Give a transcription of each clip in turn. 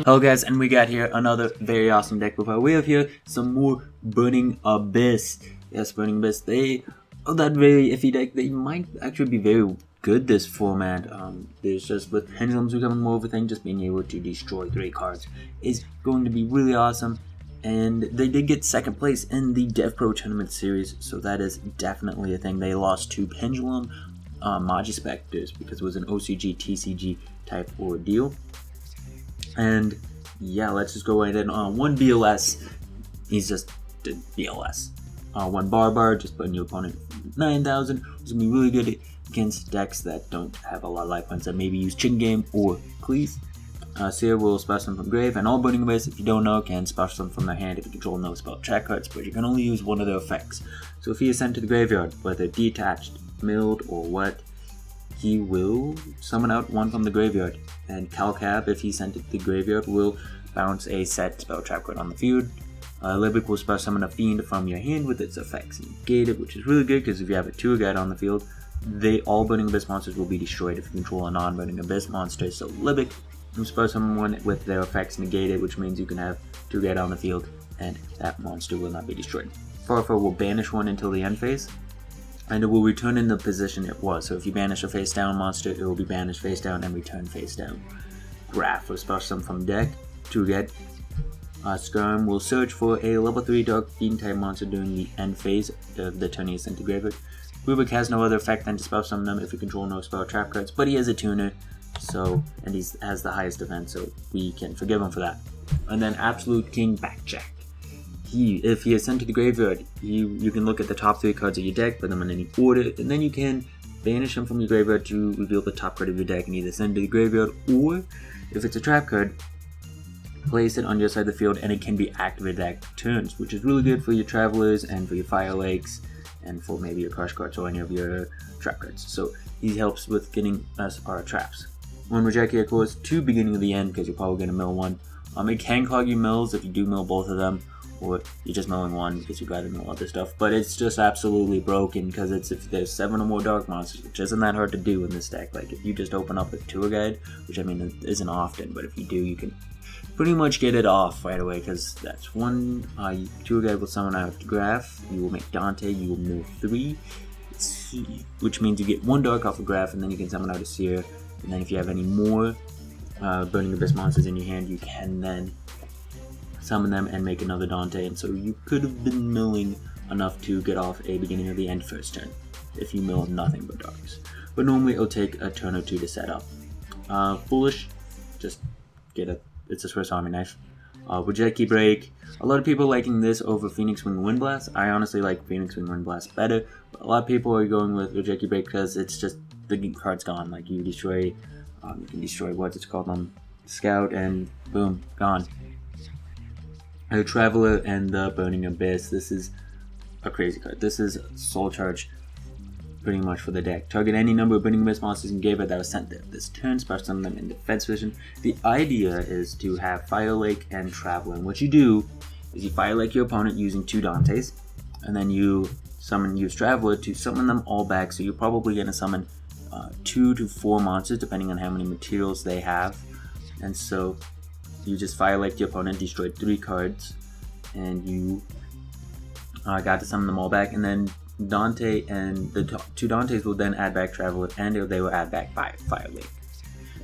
Hello guys, and we got here another very awesome deck profile. We have here some more Burning Abyss. Yes, Burning Abyss. They are that very iffy deck. They might actually be very good this format. There's just with Pendulums becoming more of a thing, just being able to destroy 3 cards is going to be really awesome. And they did get second place in the Dev Pro Tournament Series, so that is definitely a thing. They lost to Pendulum Magispectors because it was an OCG, TCG type ordeal. And yeah, let's just go right in. One BLS, he's just did BLS. One Barbar, just putting your opponent 9,000. It's gonna be really good against decks that don't have a lot of life points, that maybe use Chicken Game or Cleese. Seer will special them from grave, and all Burning Abyss, if you don't know, can special them from their hand if you control no spell check cards, but you can only use one of their effects. So if he is sent to the graveyard, whether detached, milled, or what, he will summon out one from the graveyard. And Calcab, if he's sent to the graveyard, will bounce a set spell trap card on the field. Libic will special summon a fiend from your hand with its effects negated, which is really good because if you have a 2-guide on the field, all Burning Abyss monsters will be destroyed if you control a non-Burning Abyss monster. So Libic will special summon one with their effects negated, which means you can have 2-guide on the field and that monster will not be destroyed. Farfa will banish one until the end phase, and it will return in the position it was. So if you banish a face down monster, it will be banished face down and return face down. Graph will special summon from deck to get. Skirm will search for a level 3 Dark Fiend type monster during the end phase of the turn he is sent to graveyard. Rubik has no other effect than to special summon them if you control no spell trap cards, but he has a tuner, and he has the highest defense, so we can forgive him for that. And then Absolute King Backjack. If he is sent to the graveyard, you can look at the top 3 cards of your deck, put them in any order, and then you can banish them from your graveyard to reveal the top card of your deck and either send it to the graveyard, or if it's a trap card, place it on your side of the field and it can be activated at turns, which is really good for your Travelers and for your Fire Lakes and for maybe your Crush cards or any of your trap cards. So he helps with getting us our traps. One Rejeki, of course, to beginning of the end because you're probably going to mill one. It can clog your mills if you do mill both of them, or you're just milling one because you'd rather mill other stuff, but it's just absolutely broken because it's if there's 7 or more dark monsters, which isn't that hard to do in this deck. Like if you just open up a tour guide, which I mean it isn't often, but if you do, you can pretty much get it off right away because that's one tour guide will summon out Graph, you will make Dante, you will mill 3, which means you get 1 dark off of Graph, and then you can summon out a Seer, and then if you have any more Burning Abyss monsters in your hand, you can then summon them and make another Dante, and so you could have been milling enough to get off a beginning of the end first turn if you mill nothing but darks. But normally it'll take a turn or 2 to set up. Foolish, just get it's a Swiss Army knife. Rejeki Break, a lot of people liking this over Phoenix Wing Windblast. I honestly like Phoenix Wing Windblast better, but a lot of people are going with Rejeki Break because it's just the card's gone. Like you destroy, you can destroy what's it's called, Scout, and boom, gone. A Traveler and the Burning Abyss. This is a crazy card. This is Soul Charge pretty much for the deck. Target any number of Burning Abyss monsters in graveyard that was sent there this turn, special summon them in defense position. The idea is to have Fire Lake and Traveler, and what you do is you Fire Lake your opponent using 2 Dantes, and then you use Traveler to summon them all back, so you're probably going to summon 2 to 4 monsters depending on how many materials they have, and so you just Fire Lake your opponent, destroyed 3 cards, and you got to summon them all back, and then Dante and the 2 Dantes will then add back Traveler, and they will add back Fire Lake.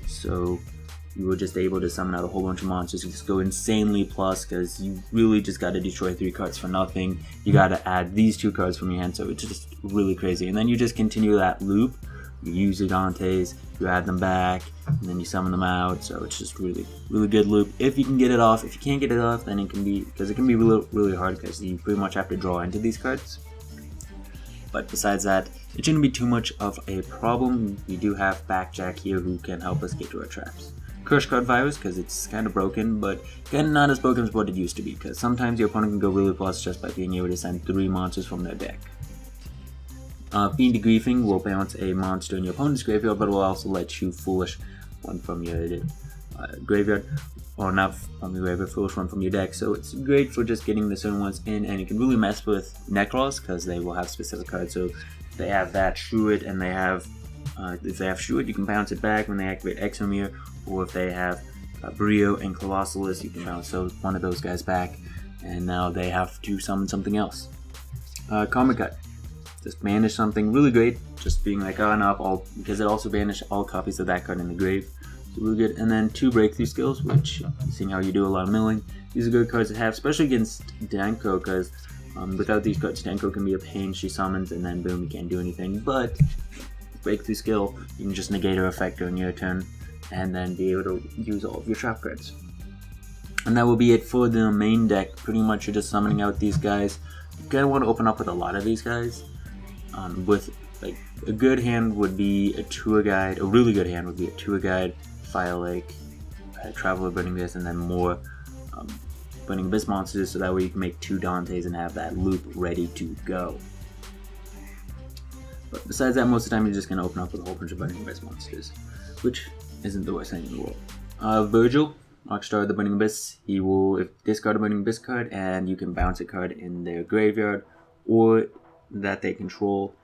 So you were just able to summon out a whole bunch of monsters. You just go insanely plus because you really just got to destroy 3 cards for nothing. You got to add these 2 cards from your hand, so it's just really crazy. And then you just continue that loop. You use your Dantes, you add them back, and then you summon them out. So it's just really good loop. If you can get it off, if you can't get it off, then it can be really hard because you pretty much have to draw into these cards. But besides that, it shouldn't be too much of a problem. We do have Backjack here who can help us get to our traps. Crush Card Virus, because it's kind of broken, but again, not as broken as what it used to be, because sometimes your opponent can go really plus just by being able to send 3 monsters from their deck. Fiend Griefing will bounce a monster in your opponent's graveyard, but will also let you Foolish one from your graveyard, or not from your graveyard, Foolish one from your deck. So it's great for just getting the certain ones in, and you can really mess with Necros because they will have specific cards. So they have that Shrew It, and they have If they have Short, you can bounce it back when they activate Exomere, or if they have Brio and Colossalus, you can bounce one of those guys back, and now they have to summon something else. Karma Cut. Just banish something really great, just being like, oh no, because it also banished all copies of that card in the grave. So really good. And then 2 breakthrough skills, which, seeing how you do a lot of milling, these are good cards to have, especially against Danko, because without these cards, Danko can be a pain. She summons, and then boom, you can't do anything. But breakthrough skill, you can just negate her effect on your turn, and then be able to use all of your trap cards. And that will be it for the main deck. Pretty much you're just summoning out these guys. You kind of want to open up with a lot of these guys. With like a good hand would be a tour guide. A really good hand would be a tour guide, Fire Lake, Traveler, Burning Abyss, and then more Burning Abyss monsters. So that way you can make 2 Dantes and have that loop ready to go. But besides that, most of the time you're just gonna open up with a whole bunch of Burning Abyss monsters, which isn't the worst thing in the world. Virgil, Rockstar of the Burning Abyss. He will discard a Burning Abyss card, and you can bounce a card in their graveyard or that they control,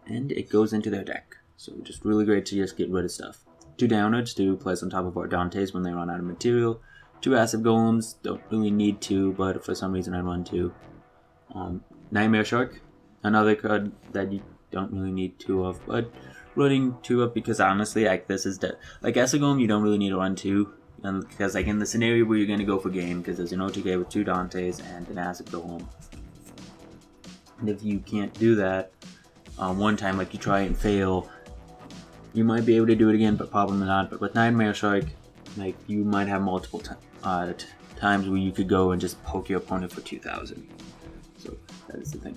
and it goes into their deck. So just really great to just get rid of stuff. 2 Downwards to place on top of our Dantes when they run out of material. 2 Acid Golems, don't really need 2, but for some reason I run 2. Nightmare Shark, another card that you don't really need 2 of, but running 2 up because honestly, like this is like Acid Golem, you don't really need to run 2, and because like in the scenario where you're gonna go for game, because there's an OTK with 2 Dantes and an Acid Golem. And if you can't do that one time, like you try and fail, you might be able to do it again, but probably not. But with Nightmare Shark, like you might have multiple times where you could go and just poke your opponent for 2,000. So that is the thing.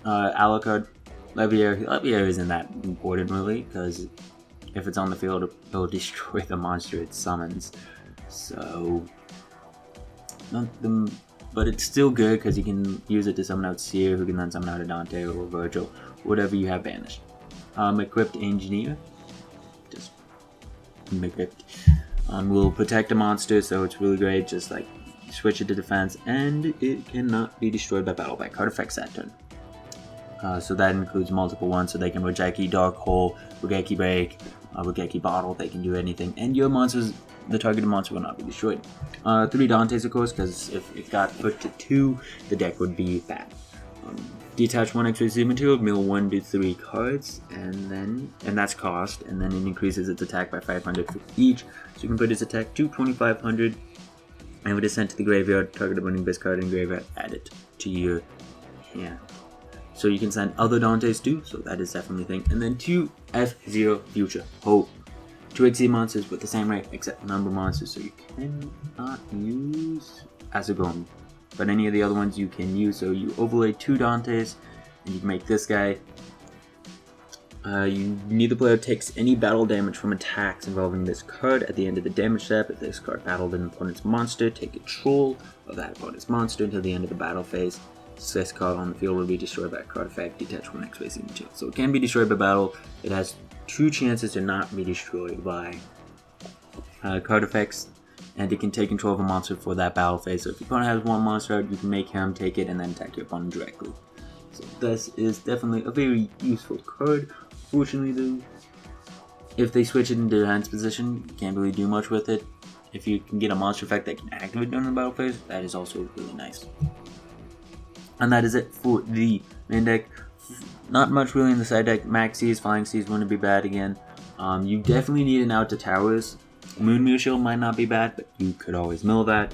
Alucard, Leviair isn't that important really, because if it's on the field, it'll destroy the monster it summons. So but it's still good because you can use it to summon out Seer, who can then summon out a Dante or Virgil, whatever you have banished. Equipped Engineer, just equipped, will protect a monster, so it's really great. Just like switch it to defense, and it cannot be destroyed by battle by card effects that turn. So that includes multiple ones, so they can Regeki Dark Hole, Regeki Break, Regeki Bottle. They can do anything, and your monsters, the targeted monster, will not be destroyed. 3 Dantes, of course, because if it got put to 2, the deck would be bad. Detach 1 extra seed material, mill 1 to 3 cards, and that's cost, and then it increases its attack by 500 for each. So you can put its attack to 2,500, and with it sent to the graveyard, target a Burning Abyss card in graveyard, add it to your hand. So you can send other Dantes too, so that is definitely a thing. And then 2 F-Zero Future Hope. 2 XC monsters with the same rate, except number monsters, so you cannot use Acid Golem. But any of the other ones you can use, so you overlay 2 Dantes, and you can make this guy. Neither player takes any battle damage from attacks involving this card. At the end of the damage step, if this card battled an opponent's monster, take control of that opponent's monster until the end of the battle phase. This card on the field will be destroyed by a card effect, detach 1 X basic material. So it can be destroyed by battle. It has 2 chances to not be destroyed by card effects, and it can take control of a monster for that battle phase. So if your opponent has 1 monster out, you can make him take it and then attack your opponent directly. So this is definitely a very useful card. Fortunately though, if they switch it into defense position, you can't really do much with it. If you can get a monster effect that can activate during the battle phase, that is also really nice. And that is it for the main deck. Not much really in the side deck. Maxis, Flying Seas wouldn't be bad again. You definitely need an out to towers. Moonmeal Shield might not be bad, but you could always mill that.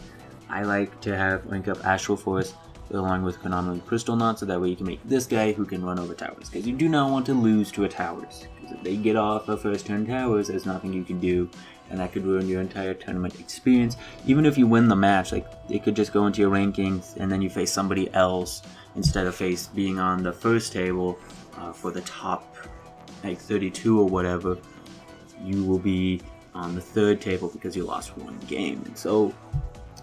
I like to have link up Astral Force along with Konami Crystal Knot, so that way you can make this guy who can run over towers. Because you do not want to lose to a towers. Because if they get off a first turn towers, there's nothing you can do, and that could ruin your entire tournament experience. Even if you win the match, like it could just go into your rankings, and then you face somebody else instead of being on the first table for the top like 32 or whatever. You will be on the 3rd table because you lost 1 game. And so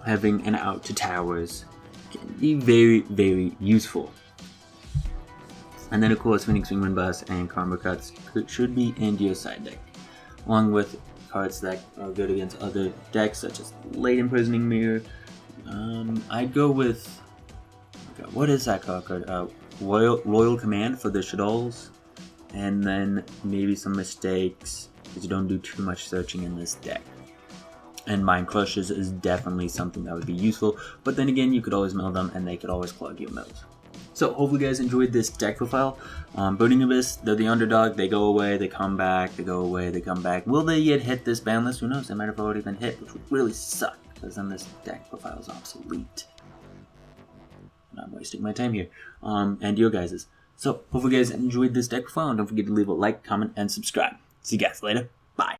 having an out to towers can be very, very useful. And then of course Phoenix Wing Bust and Karma Cuts should be in your side deck, along with cards that are good against other decks such as Late Imprisoning Mirror. I'd go with, what is that card? Royal Command for the Shaddolls. and then maybe some mistakes, because you don't do too much searching in this deck. And Mind Crushers is definitely something that would be useful, but then again, you could always mill them and they could always clog your mills. So hopefully you guys enjoyed this deck profile. Burning Abyss, they're the underdog, they go away, they come back, they go away, they come back. Will they yet hit this ban list? Who knows, they might have already been hit, which would really suck, because then this deck profile is obsolete. I'm wasting my time here. And your guys's. So hopefully you guys enjoyed this deck profile, and don't forget to leave a like, comment, and subscribe. See you guys later.